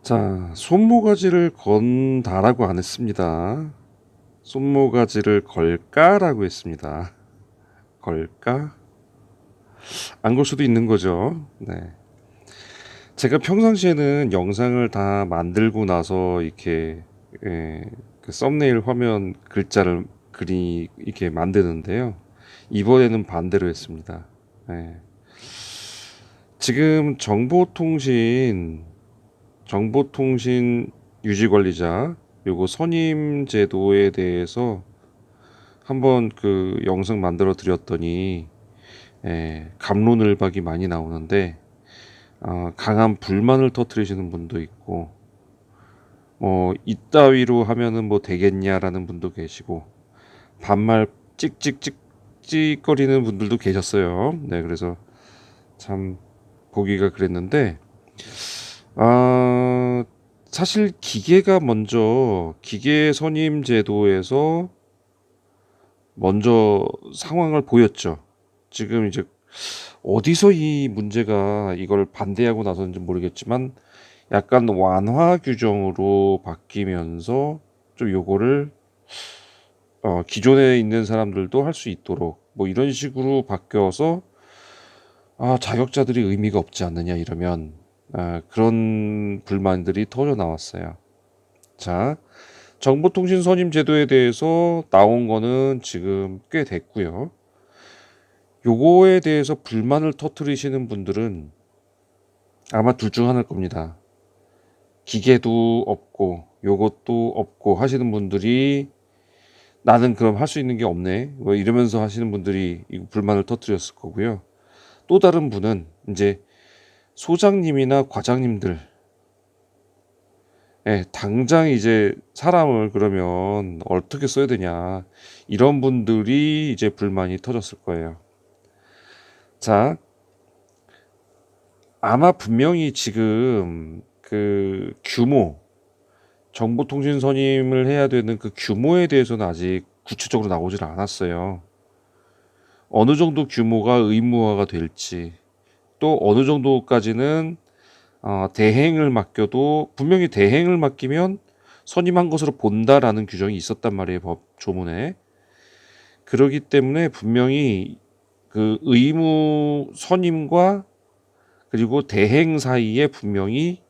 자, 손모가지를 건다라고 안 했습니다. 손모가지를 걸까라고 했습니다. 걸까? 안 걸 수도 있는 거죠. 네. 제가 평상시에는 영상을 다 만들고 나서 이렇게 그 썸네일 화면 글자를 이렇게 만드는데요. 이번에는 반대로 했습니다. 네. 지금 정보통신 유지관리자 요거 선임 제도에 대해서 한번 그 영상 만들어 드렸더니 갑론을박이 많이 나오는데 강한 불만을 터뜨리시는 분도 있고 이따위로 하면은 뭐 되겠냐라는 분도 계시고 반말 찍찍찍찍거리는 분들도 계셨어요. 네, 그래서 참 보기가 그랬는데 아, 사실 기계가 먼저 기계 선임 제도에서 먼저 상황을 보였죠. 지금 이제 어디서 이 문제가 이걸 반대하고 나서는지 모르겠지만 약간 완화 규정으로 바뀌면서 좀 요거를 기존에 있는 사람들도 할 수 있도록 뭐 이런 식으로 바뀌어서 자격자들이 의미가 없지 않느냐 이러면 그런 불만들이 터져 나왔어요. 자, 정보통신 선임 제도에 대해서 나온 거는 지금 꽤 됐고요. 요거에 대해서 불만을 터뜨리시는 분들은 아마 둘 중 하나일 겁니다. 기계도 없고 요것도 없고 하시는 분들이 나는 그럼 할 수 있는 게 없네 뭐 이러면서 하시는 분들이 이 불만을 터뜨렸을 거고요. 또 다른 분은 이제 소장님이나 과장님들 당장 이제 사람을 그러면 어떻게 써야 되냐 이런 분들이 이제 불만이 터졌을 거예요. 자, 아마 분명히 지금 그 규모 정보통신 선임을 해야 되는 그 규모에 대해서는 아직 구체적으로 나오질 않았어요. 어느 정도 규모가 의무화가 될지 또 어느 정도까지는 대행을 맡겨도 분명히 대행을 맡기면 선임한 것으로 본다라는 규정이 있었단 말이에요. 법 조문에. 그러기 때문에 분명히 그 의무 선임과 그리고 대행 사이에 분명히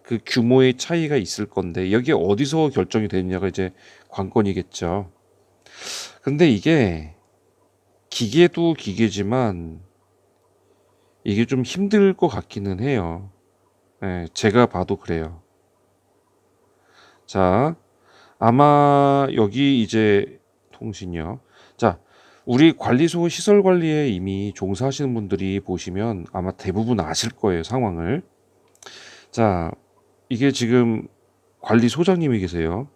그 규모의 차이가 있을 건데 여기 어디서 결정이 되느냐가 이제 관건이겠죠. 근데 이게 기계도 기계지만 이게 좀 힘들 것 같기는 해요. 제가 봐도 그래요. 자, 아마 여기 이제 통신이요. 자, 우리 관리소 시설 관리에 이미 종사하시는 분들이 보시면 아마 대부분 아실 거예요, 상황을. 자, 이게 지금 관리소장님이 계세요.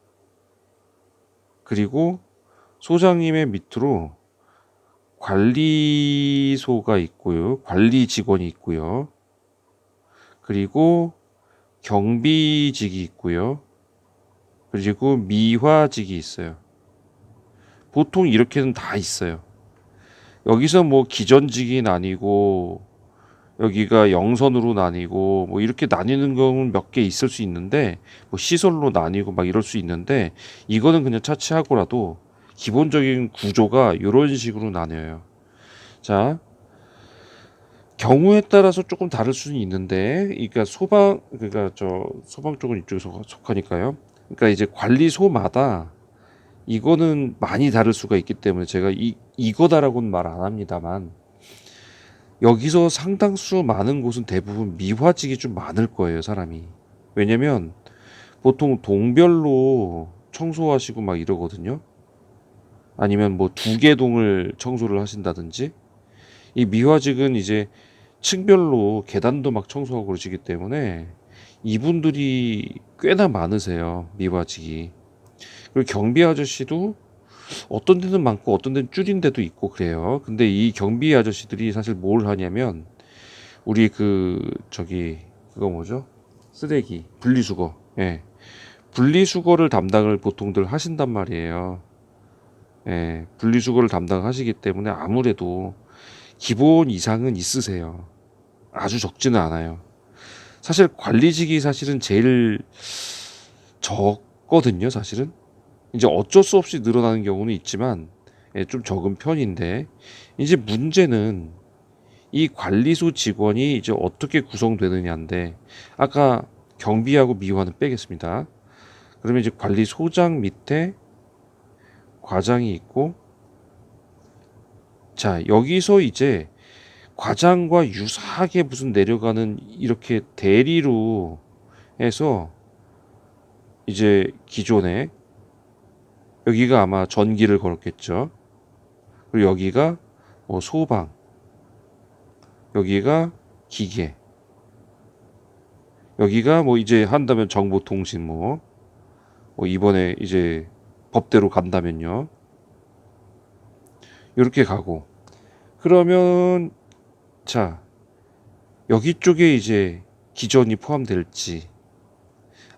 그리고 소장님의 밑으로 관리소가 있고요. 관리 직원이 있고요. 그리고 경비직이 있고요. 그리고 미화직이 있어요. 보통 이렇게는 다 있어요. 여기서 뭐 기전직이 나뉘고 여기가 영선으로 나뉘고 뭐 이렇게 나뉘는 경우는 몇 개 있을 수 있는데 뭐 시설로 나뉘고 막 이럴 수 있는데 이거는 그냥 차치하고라도 기본적인 구조가 이런 식으로 나뉘어요. 자, 경우에 따라서 조금 다를 수는 있는데 그러니까 소방 쪽은 이쪽에 속하니까요. 그러니까 이제 관리소마다 이거는 많이 다를 수가 있기 때문에 제가 이거다라고는 말 안 합니다만 여기서 상당수 많은 곳은 대부분 미화직이 좀 많을 거예요, 사람이. 왜냐면 보통 동별로 청소하시고 막 이러거든요. 아니면 뭐 두 개 동을 청소를 하신다든지. 이 미화직은 이제 층별로 계단도 막 청소하고 그러시기 때문에 이분들이 꽤나 많으세요, 미화직이. 그리고 경비 아저씨도 어떤 데는 많고 어떤 데는 줄인 데도 있고 그래요. 근데 이 경비 아저씨들이 사실 뭘 하냐면 우리 그거 뭐죠? 쓰레기 분리수거. 분리수거를 담당을 보통들 하신단 말이에요. 분리수거를 담당하시기 때문에 아무래도 기본 이상은 있으세요. 아주 적지는 않아요. 사실 관리직이 사실은 제일 적거든요. 사실은 이제 어쩔 수 없이 늘어나는 경우는 있지만 예, 좀 적은 편인데 이제 문제는 이 관리소 직원이 이제 어떻게 구성되느냐인데 아까 경비하고 미화는 빼겠습니다. 그러면 이제 관리소장 밑에 과장이 있고 자 여기서 이제 과장과 유사하게 무슨 내려가는 이렇게 대리로 해서 이제 기존에 여기가 아마 전기를 걸었겠죠. 그리고 여기가 뭐 소방, 여기가 기계, 여기가 뭐 이제 한다면 정보통신 뭐 이번에 이제 법대로 간다면요. 이렇게 가고 그러면 자 여기 쪽에 이제 기전이 포함될지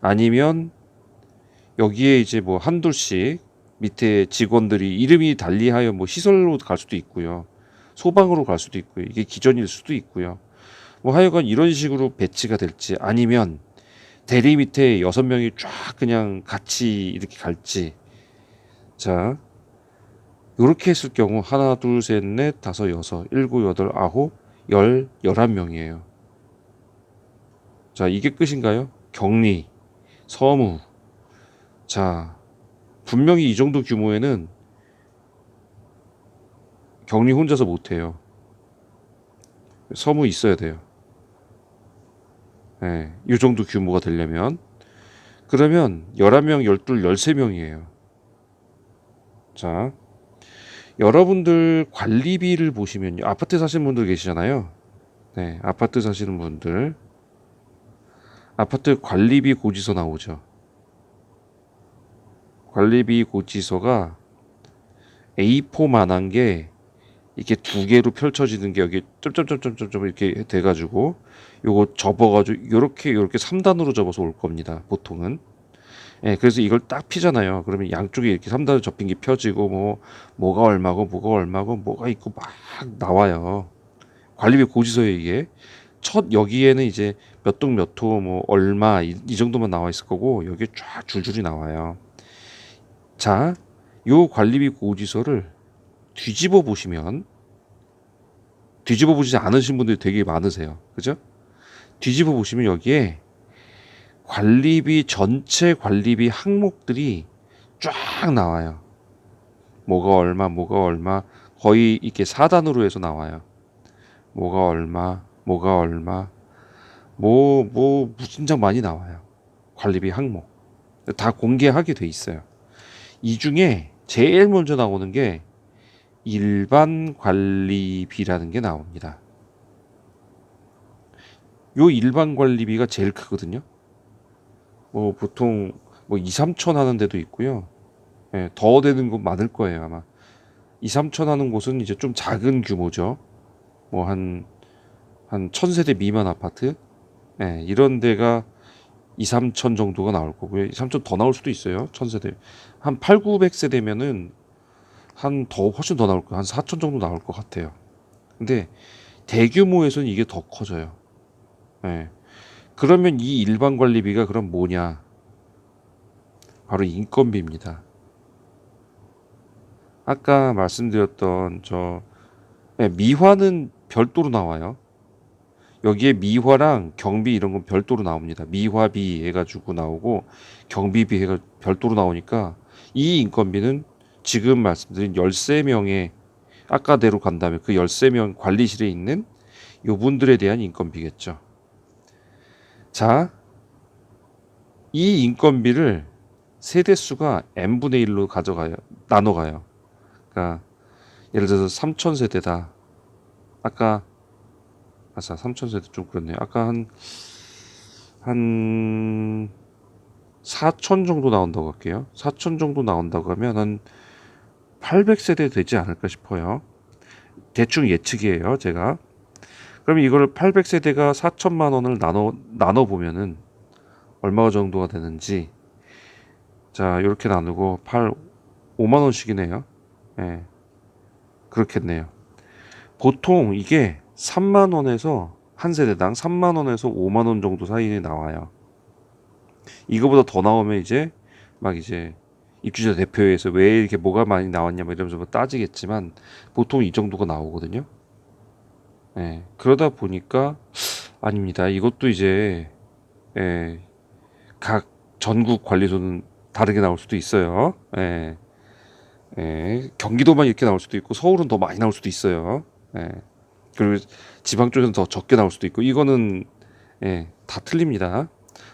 아니면 여기에 이제 뭐 한둘씩 밑에 직원들이 이름이 달리하여 뭐 시설로 갈 수도 있고요. 소방으로 갈 수도 있고요. 이게 기전일 수도 있고요. 뭐 하여간 이런 식으로 배치가 될지 아니면 대리 밑에 6명이 쫙 그냥 같이 이렇게 갈지. 자, 요렇게 했을 경우 하나, 둘, 셋, 넷, 다섯, 여섯, 일곱, 여덟, 아홉, 11명이에요. 자, 이게 끝인가요? 격리, 서무. 자, 분명히 이 정도 규모에는 격리 혼자서 못해요. 서무 있어야 돼요. 예, 이 정도 규모가 되려면. 그러면 11명, 12, 13명이에요. 자, 여러분들 관리비를 보시면요. 아파트 사시는 분들 계시잖아요. 네, 아파트 사시는 분들. 아파트 관리비 고지서 나오죠. 관리비 고지서가 A4만한 게 이렇게 두 개로 펼쳐지는 게 여기 점점점점점 이렇게 돼가지고 요거 접어가지고 요렇게 3단으로 접어서 올 겁니다. 보통은. 예, 그래서 이걸 딱 피잖아요. 그러면 양쪽에 이렇게 3단으로 접힌 게 펴지고 뭐가 얼마고 뭐가 얼마고 뭐가 있고 막 나와요. 관리비 고지서에 이게 첫 여기에는 이제 몇 동 몇 호 뭐 얼마 이 정도만 나와 있을 거고 여기 쫙 줄줄이 나와요. 자, 요 관리비 고지서를 뒤집어 보시면 뒤집어 보시지 않으신 분들이 되게 많으세요. 그죠? 뒤집어 보시면 여기에 관리비 전체 관리비 항목들이 쫙 나와요. 뭐가 얼마 거의 이렇게 4단으로 해서 나와요. 뭐가 얼마 무진장 많이 나와요. 관리비 항목 다 공개하게 돼 있어요. 이 중에 제일 먼저 나오는 게 일반 관리비라는 게 나옵니다. 요 일반 관리비가 제일 크거든요. 뭐 보통 뭐 2, 3천 하는 데도 있고요. 예, 더 되는 곳 많을 거예요, 아마. 2, 3천 하는 곳은 이제 좀 작은 규모죠. 뭐 한 1000세대 미만 아파트? 예, 이런 데가 2, 3천 정도가 나올 거고요. 2, 3천 더 나올 수도 있어요. 1000세대. 한 8, 900세대면은 한 더 훨씬 더 나올 거예요. 한 4천 정도 나올 것 같아요. 근데 대규모에서는 이게 더 커져요. 예. 그러면 이 일반 관리비가 그럼 뭐냐? 바로 인건비입니다. 아까 말씀드렸던 미화는 별도로 나와요. 여기에 미화랑 경비 이런 건 별도로 나옵니다. 미화비 해가지고 나오고 경비비 해가 별도로 나오니까 이 인건비는 지금 말씀드린 13명의 아까대로 간다면 그 13명 관리실에 있는 요분들에 대한 인건비겠죠. 자, 이 인건비를 세대수가 n분의 1로 나눠가요. 그러니까 예를 들어서 3000세대다. 아까 3000세대 좀 그렇네요. 아까 한 4000 정도 나온다고 할게요. 4000 정도 나온다고 하면 한 800세대 되지 않을까 싶어요. 대충 예측이에요, 제가. 그럼 이걸 800세대가 4천만 원을 나눠 보면은 얼마 정도가 되는지 자, 이렇게 나누고 5만 원씩이네요. 예. 그렇겠네요. 보통 이게 3만 원에서 한 세대당 3만 원에서 5만 원 정도 사이에 나와요. 이거보다 더 나오면 이제 막 이제 입주자 대표회에서 왜 이렇게 뭐가 많이 나왔냐 뭐 이러면서 뭐 따지겠지만 보통 이 정도가 나오거든요. 예, 그러다 보니까 아닙니다. 이것도 이제 예, 각 전국 관리소는 다르게 나올 수도 있어요. 예, 예, 경기도만 이렇게 나올 수도 있고 서울은 더 많이 나올 수도 있어요. 예, 그리고 지방 쪽에서는 더 적게 나올 수도 있고 이거는 예, 다 틀립니다.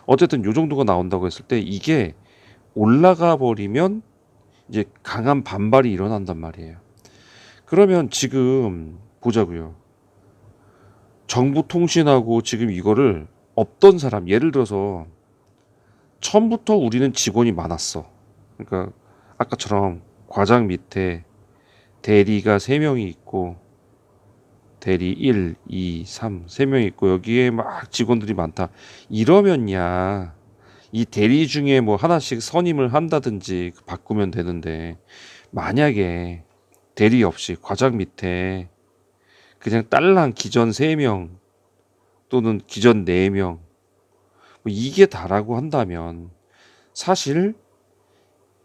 어쨌든 요 정도가 나온다고 했을 때 이게 올라가 버리면 이제 강한 반발이 일어난단 말이에요. 그러면 지금 보자고요. 정보통신하고 지금 이거를 없던 사람, 예를 들어서 처음부터 우리는 직원이 많았어. 그러니까 아까처럼 과장 밑에 대리가 3명이 있고 대리 1, 2, 3, 3명이 있고 여기에 막 직원들이 많다. 이러면야 이 대리 중에 뭐 하나씩 선임을 한다든지 바꾸면 되는데 만약에 대리 없이 과장 밑에 그냥 딸랑 기존 3명 또는 기존 4명 뭐 이게 다라고 한다면 사실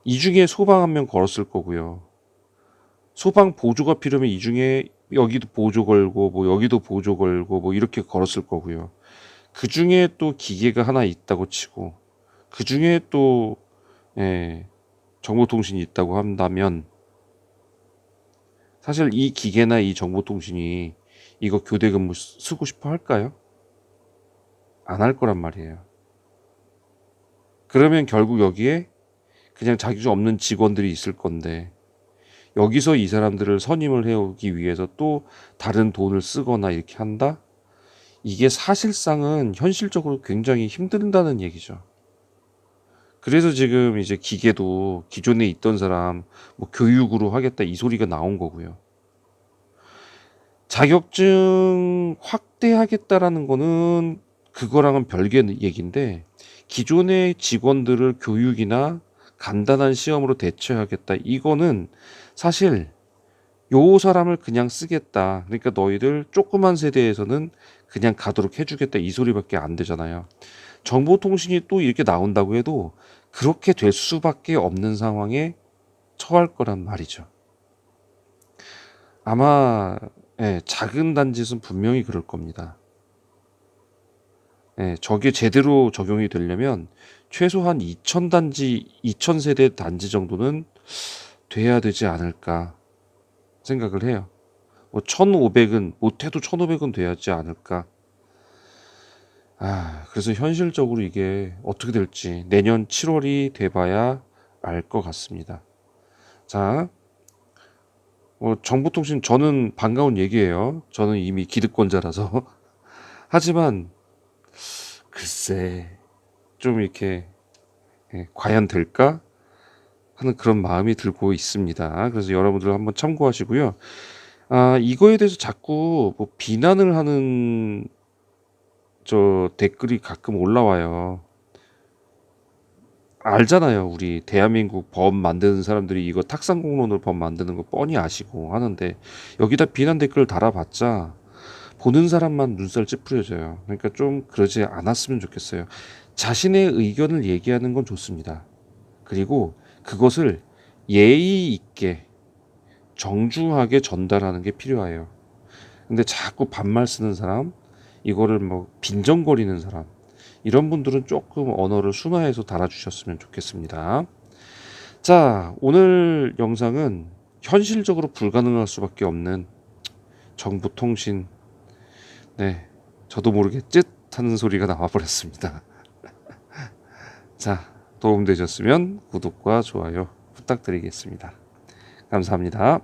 이 중에 소방 한 명 걸었을 거고요. 소방 보조가 필요하면 이 중에 여기도 보조 걸고 뭐 여기도 보조 걸고 뭐 이렇게 걸었을 거고요. 그 중에 또 기계가 하나 있다고 치고 그 중에 또 예, 정보통신이 있다고 한다면 사실 이 기계나 이 정보통신이 이거 교대 근무 쓰고 싶어 할까요? 안 할 거란 말이에요. 그러면 결국 여기에 그냥 자격 없는 직원들이 있을 건데 여기서 이 사람들을 선임을 해오기 위해서 또 다른 돈을 쓰거나 이렇게 한다? 이게 사실상은 현실적으로 굉장히 힘든다는 얘기죠. 그래서 지금 이제 기계도 기존에 있던 사람 뭐 교육으로 하겠다 이 소리가 나온 거고요. 자격증 확대하겠다라는 거는 그거랑은 별개의 얘기인데 기존의 직원들을 교육이나 간단한 시험으로 대체하겠다 이거는 사실 요 사람을 그냥 쓰겠다. 그러니까 너희들 조그만 세대에서는 그냥 가도록 해주겠다 이 소리밖에 안 되잖아요. 정보통신이 또 이렇게 나온다고 해도 그렇게 될 수밖에 없는 상황에 처할 거란 말이죠. 아마 예, 작은 단지는 분명히 그럴 겁니다. 예, 저게 제대로 적용이 되려면 최소한 2000단지, 2000세대 단지 정도는 돼야 되지 않을까 생각을 해요. 뭐 1500은 못해도 1500은 돼야지 않을까. 그래서 현실적으로 이게 어떻게 될지 내년 7월이 돼봐야 알 것 같습니다. 자, 정보통신 저는 반가운 얘기예요. 저는 이미 기득권자라서. 하지만 글쎄 좀 이렇게 과연 될까 하는 그런 마음이 들고 있습니다. 그래서 여러분들 한번 참고하시고요. 이거에 대해서 자꾸 뭐 비난을 하는 저 댓글이 가끔 올라와요. 알잖아요. 우리 대한민국 법 만드는 사람들이 이거 탁상공론으로 법 만드는 거 뻔히 아시고 하는데 여기다 비난 댓글 달아봤자 보는 사람만 눈살 찌푸려져요. 그러니까 좀 그러지 않았으면 좋겠어요. 자신의 의견을 얘기하는 건 좋습니다. 그리고 그것을 예의 있게 정중하게 전달하는 게 필요해요. 근데 자꾸 반말 쓰는 사람, 이거를 뭐 빈정거리는 사람, 이런 분들은 조금 언어를 순화해서 달아주셨으면 좋겠습니다. 자, 오늘 영상은 현실적으로 불가능할 수밖에 없는 정보통신, 네, 저도 모르게 쯧 하는 소리가 나와버렸습니다. 자, 도움되셨으면 구독과 좋아요 부탁드리겠습니다. 감사합니다.